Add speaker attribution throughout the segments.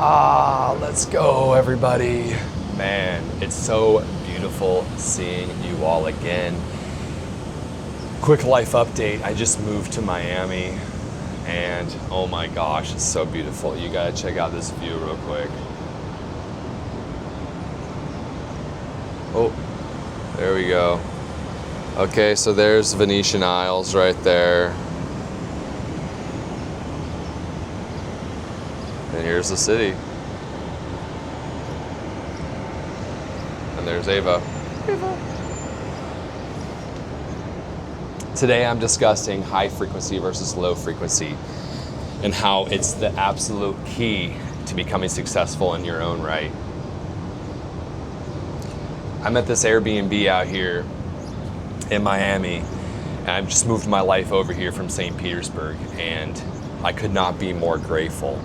Speaker 1: Let's go, everybody. Man, it's so beautiful seeing you all again. Quick life update. I just moved to Miami and oh my gosh, it's so beautiful. You gotta check out this view real quick. Oh, there we go. Okay, so there's Venetian Isles right there. And here's the city. And there's Ava. Today I'm discussing high frequency versus low frequency and how it's the absolute key to becoming successful in your own right. I'm at this Airbnb out here in Miami, and I've just moved my life over here from St. Petersburg, and I could not be more grateful.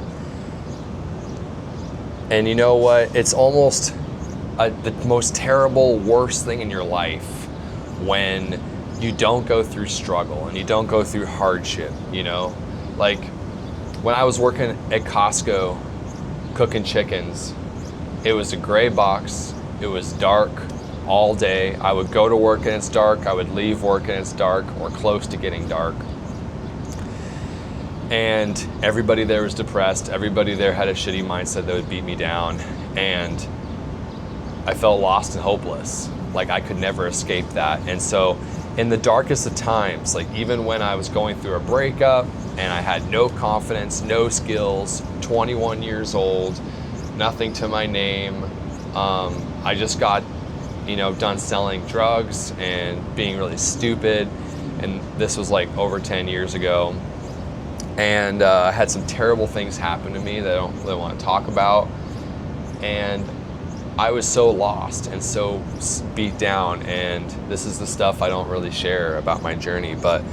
Speaker 1: And you know what? It's almost the most terrible, worst thing in your life when you don't go through struggle and you don't go through hardship, you know? Like when I was working at Costco cooking chickens, it was a gray box, it was dark all day. I would go to work and it's dark, I would leave work and it's dark or close to getting dark. And everybody there was depressed. Everybody there had a shitty mindset that would beat me down. And I felt lost and hopeless. Like I could never escape that. And so in the darkest of times, like even when I was going through a breakup and I had no confidence, no skills, 21 years old, nothing to my name, I just got, done selling drugs and being really stupid. And this was like over 10 years ago. And I had some terrible things happen to me that I don't really want to talk about. And I was so lost and so beat down. And this is the stuff I don't really share about my journey. But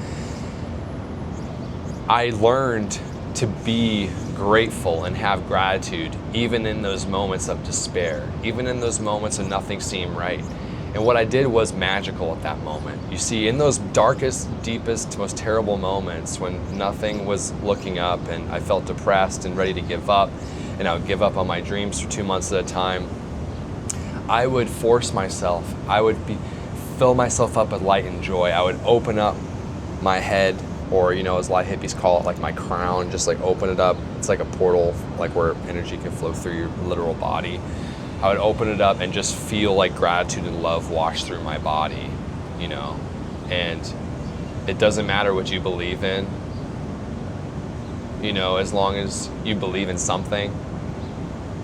Speaker 1: I learned to be grateful and have gratitude, even in those moments of despair, even in those moments of nothing seemed right. And what I did was magical at that moment. You see, in those darkest, deepest, most terrible moments when nothing was looking up and I felt depressed and ready to give up, and I would give up on my dreams for 2 months at a time, I would force myself. I would fill myself up with light and joy. I would open up my head, or as a lot of hippies call it, like my crown, just like open it up. It's like a portal, like where energy can flow through your literal body. I would open it up and just feel like gratitude and love wash through my body, and it doesn't matter what you believe in, as long as you believe in something.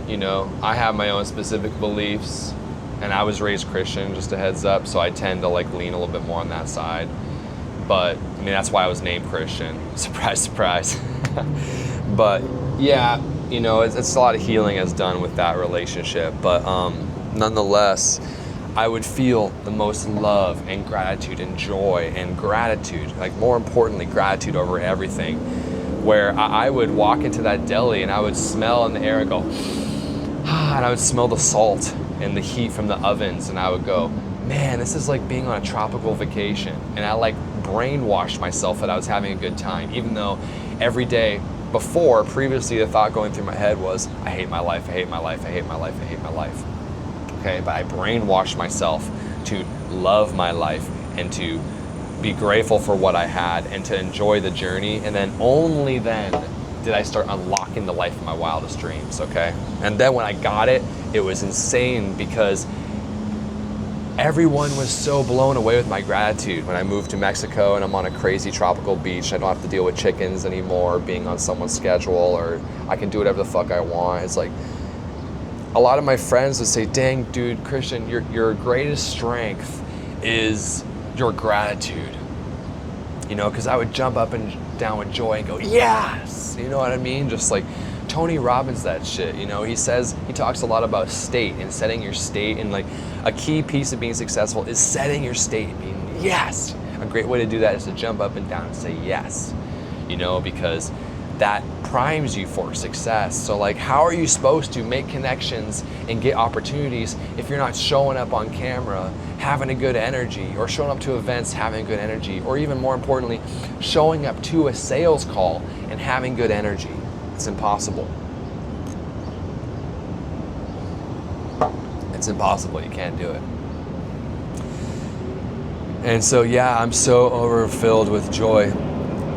Speaker 1: I have my own specific beliefs, and I was raised Christian, just a heads up, so I tend to lean a little bit more on that side. But that's why I was named Christian. Surprise, surprise. But yeah, it's a lot of healing has done with that relationship. But nonetheless, I would feel the most love and gratitude and joy and gratitude, more importantly, gratitude over everything. Where I would walk into that deli and I would smell in the air and go, and I would smell the salt and the heat from the ovens, and I would go, man, this is like being on a tropical vacation. And I brainwashed myself that I was having a good time, even though every day previously the thought going through my head was, I hate my life, I hate my life, I hate my life, I hate my life. Okay, but I brainwashed myself to love my life and to be grateful for what I had and to enjoy the journey. And then only then did I start unlocking the life of my wildest dreams, okay? And then when I got it, it was insane because everyone was so blown away with my gratitude. When I moved to Mexico and I'm on a crazy tropical beach, I don't have to deal with chickens anymore, being on someone's schedule, or I can do whatever the fuck I want. It's like, a lot of my friends would say, dang, dude, Christian, your greatest strength is your gratitude. Because I would jump up and down with joy and go, yes! You know what I mean? Just like Tony Robbins, that shit. He talks a lot about state and setting your state, and a key piece of being successful is setting your state, being yes. A great way to do that is to jump up and down and say yes, because that primes you for success. So how are you supposed to make connections and get opportunities if you're not showing up on camera having a good energy, or showing up to events having good energy, or even more importantly, showing up to a sales call and having good energy? It's impossible. It's impossible. You can't do it. And so, yeah, I'm so overfilled with joy,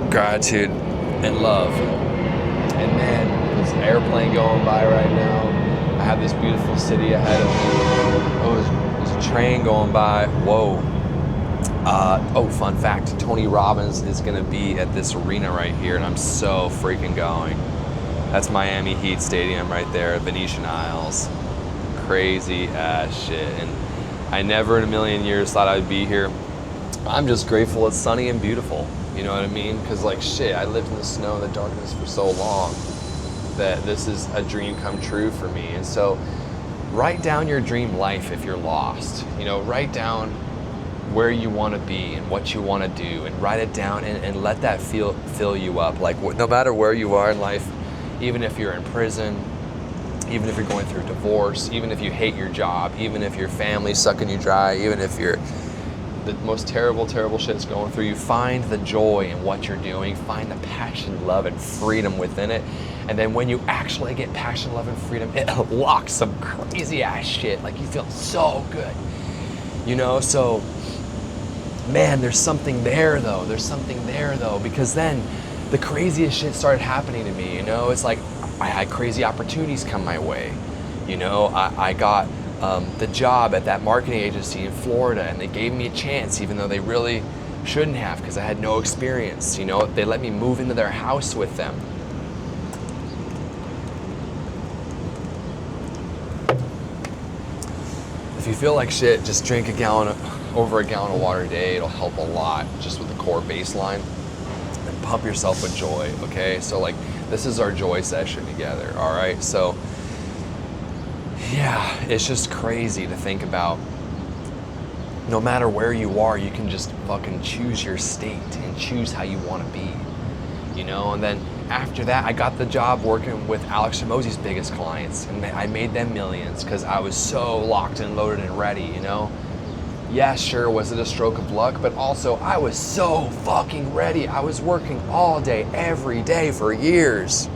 Speaker 1: gratitude, and love. And man, there's an airplane going by right now. I have this beautiful city ahead of me. Oh, there's a train going by. Whoa. Fun fact, Tony Robbins is going to be at this arena right here, and I'm so freaking going. That's Miami Heat Stadium right there, Venetian Isles. Crazy ass shit. And I never in a million years thought I'd be here. I'm just grateful it's sunny and beautiful. You know what I mean? Because like shit, I lived in the snow and the darkness for so long that this is a dream come true for me. And so write down your dream life if you're lost. You know, write down where you want to be and what you want to do, and write it down and let that fill you up. Like no matter where you are in life, even if you're in prison, even if you're going through a divorce, even if you hate your job, even if your family's sucking you dry, even if you're the most terrible shit's going through you, find the joy in what you're doing, find the passion, love, and freedom within it. And then when you actually get passion, love, and freedom, it unlocks some crazy ass shit. Like you feel so good, you know? So man, there's something there though. Because then the craziest shit started happening to me, you know? It's like I had crazy opportunities come my way. You know, I got the job at that marketing agency in Florida, and they gave me a chance even though they really shouldn't have, because I had no experience. You know, they let me move into their house with them. If you feel like shit, just drink over a gallon of water a day. It'll help a lot just with the core baseline. And pump yourself with joy, okay? So like, this is our joy session together, all right? So yeah, it's just crazy to think about. No matter where you are, you can just fucking choose your state and choose how you want to be, you know? And then after that, I got the job working with Alex Hormozi's biggest clients, and I made them millions because I was so locked and loaded and ready, you know? Yeah, sure, was it a stroke of luck? But also, I was so fucking ready. I was working all day, every day for years.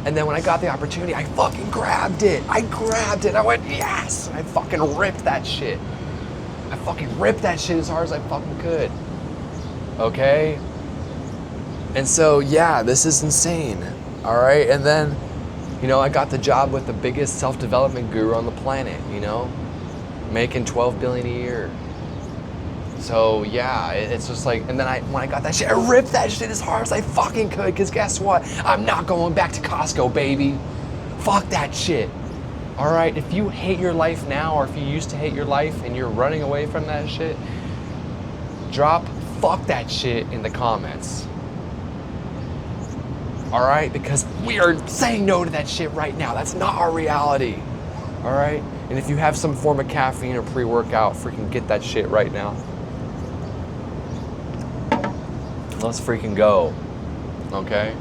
Speaker 1: And then when I got the opportunity, I fucking grabbed it. I went, yes! I fucking ripped that shit. I fucking ripped that shit as hard as I fucking could. Okay? And so, yeah, this is insane. All right? And then, you know, I got the job with the biggest self-development guru on the planet, you know? Making $12 billion a year. So yeah, it's just like, and then when I got that shit, I ripped that shit as hard as I fucking could, because guess what? I'm not going back to Costco, baby. Fuck that shit. All right, if you hate your life now, or if you used to hate your life and you're running away from that shit, drop fuck that shit in the comments. All right, because we are saying no to that shit right now. That's not our reality. All right, and if you have some form of caffeine or pre-workout, freaking get that shit right now. Let's freaking go, okay?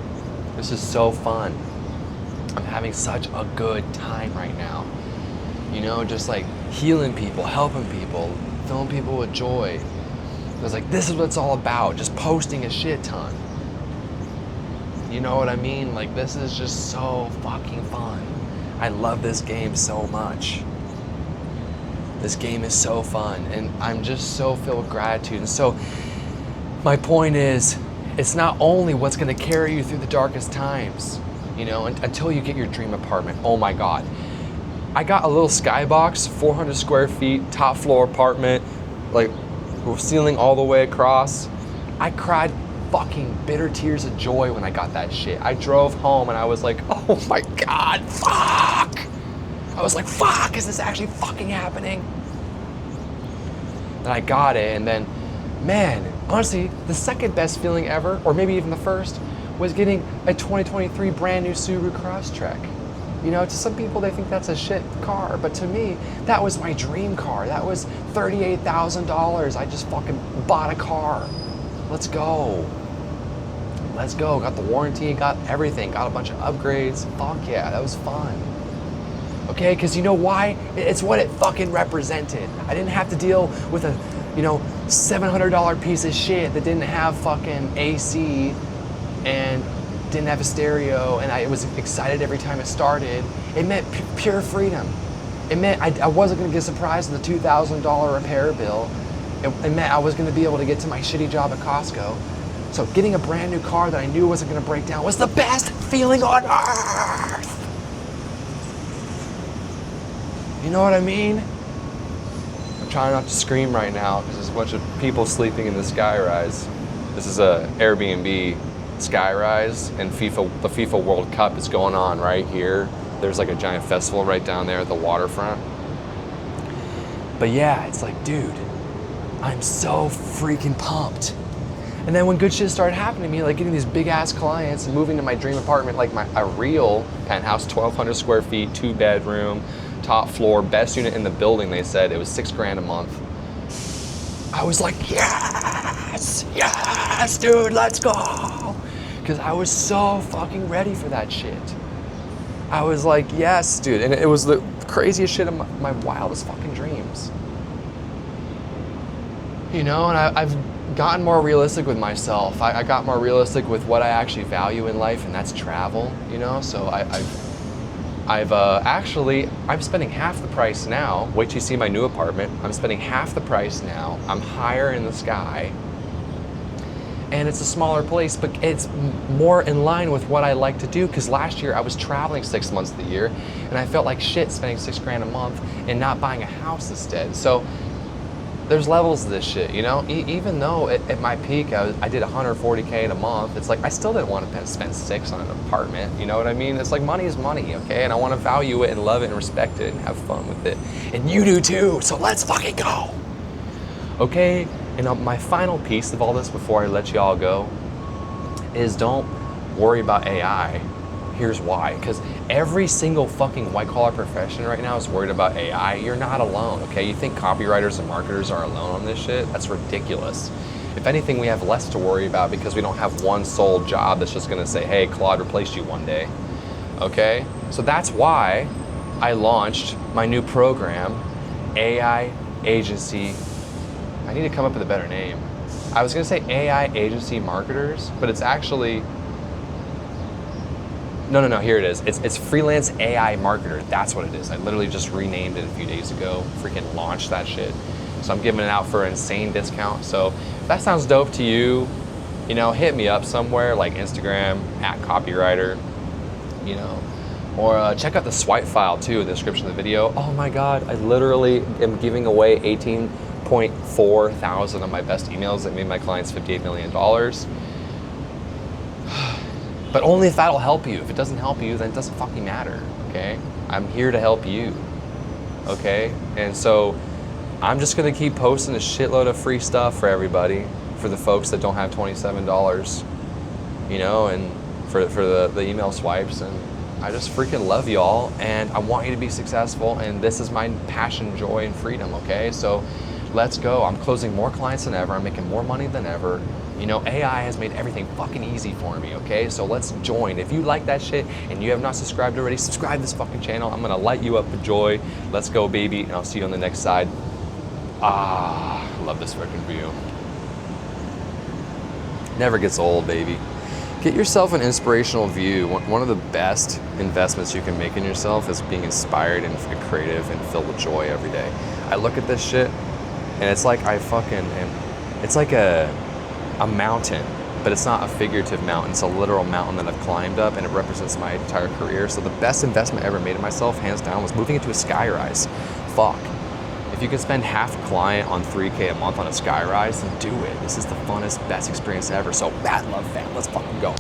Speaker 1: This is so fun. I'm having such a good time right now. You know, just like healing people, helping people, filling people with joy. It was like, this is what it's all about, just posting a shit ton. You know what I mean? Like, this is just so fucking fun. I love this game so much. This game is so fun, and I'm just so filled with gratitude. And so my point is, it's not only what's gonna carry you through the darkest times, you know, until you get your dream apartment. Oh my God. I got a little skybox, 400 square feet, top floor apartment, like ceiling all the way across. I cried fucking bitter tears of joy when I got that shit. I drove home and I was like, oh my God, fuck! I was like, fuck, is this actually fucking happening? And I got it, and then, man, honestly, the second best feeling ever, or maybe even the first, was getting a 2023 brand new Subaru Crosstrek. You know, to some people, they think that's a shit car, but to me, that was my dream car. That was $38,000. I just fucking bought a car. Let's go. Let's go. Got the warranty, got everything, got a bunch of upgrades. Fuck yeah, that was fun. Okay, because you know why? It's what it fucking represented. I didn't have to deal with a, you know, $700 piece of shit that didn't have fucking AC and didn't have a stereo, and I was excited every time it started. It meant pure freedom. It meant I wasn't gonna get surprised with a $2,000 repair bill. It meant I was gonna be able to get to my shitty job at Costco. So getting a brand new car that I knew wasn't gonna break down was the best feeling on earth. You know what I mean? I'm trying not to scream right now because there's a bunch of people sleeping in the skyrise. This is a Airbnb skyrise, and the FIFA World Cup is going on right here. There's like a giant festival right down there at the waterfront. But yeah, it's like, dude, I'm so freaking pumped. And then when good shit started happening to me, like getting these big ass clients and moving to my dream apartment, like a real penthouse, 1,200 square feet, 2-bedroom, top floor, best unit in the building, they said it was $6,000 a month. I was like, yes, dude, let's go. Because I was so fucking ready for that shit. I was like, yes, dude. And it was the craziest shit of my wildest fucking dreams. You know, and I've gotten more realistic with myself. I got more realistic with what I actually value in life, and that's travel, you know? So I'm spending half the price now. Wait till you see my new apartment. I'm spending half the price now. I'm higher in the sky. And it's a smaller place, but it's more in line with what I like to do, because last year I was traveling 6 months of the year, and I felt like shit spending $6,000 a month and not buying a house instead. So there's levels to this shit, you know? Even though at my peak I did $140K a month, it's like I still didn't want to spend $6,000 on an apartment, you know what I mean? It's like money is money, okay? And I want to value it and love it and respect it and have fun with it. And you do too, so let's fucking go. Okay, and my final piece of all this before I let you all go is don't worry about AI. Here's why. Because every single fucking white-collar profession right now is worried about AI. You're not alone, okay? You think copywriters and marketers are alone on this shit? That's ridiculous. If anything, we have less to worry about because we don't have one sole job that's just gonna say, hey, Claude replaced you one day, okay? So that's why I launched my new program, AI Agency. I need to come up with a better name. I was gonna say AI Agency Marketers, but it's actually, no, here it is. It's Freelance AI Marketer. That's what it is. I literally just renamed it a few days ago, freaking launched that shit. So I'm giving it out for an insane discount. So if that sounds dope to you, you know, hit me up somewhere like Instagram, @copywriter, you know, or check out the swipe file too in the description of the video. Oh my God, I literally am giving away 18.4 thousand of my best emails that made my clients $58 million. But only if that'll help you. If it doesn't help you, then it doesn't fucking matter, okay? I'm here to help you, okay? And so I'm just gonna keep posting a shitload of free stuff for everybody, for the folks that don't have $27, you know, and for the email swipes. And I just freaking love y'all, and I want you to be successful, and this is my passion, joy, and freedom, okay? So let's go. I'm closing more clients than ever. I'm making more money than ever. You know, AI has made everything fucking easy for me, okay? So let's join. If you like that shit and you have not subscribed already, subscribe to this fucking channel. I'm gonna light you up with joy. Let's go, baby, and I'll see you on the next side. I love this freaking view. Never gets old, baby. Get yourself an inspirational view. One of the best investments you can make in yourself is being inspired and creative and filled with joy every day. I look at this shit and it's like it's like a mountain, but it's not a figurative mountain. It's a literal mountain that I've climbed up, and it represents my entire career. So the best investment I ever made in myself, hands down, was moving into a skyrise. Fuck. If you can spend half a client on $3K a month on a skyrise, then do it. This is the funnest, best experience ever. So mad love, fam. Let's fucking go.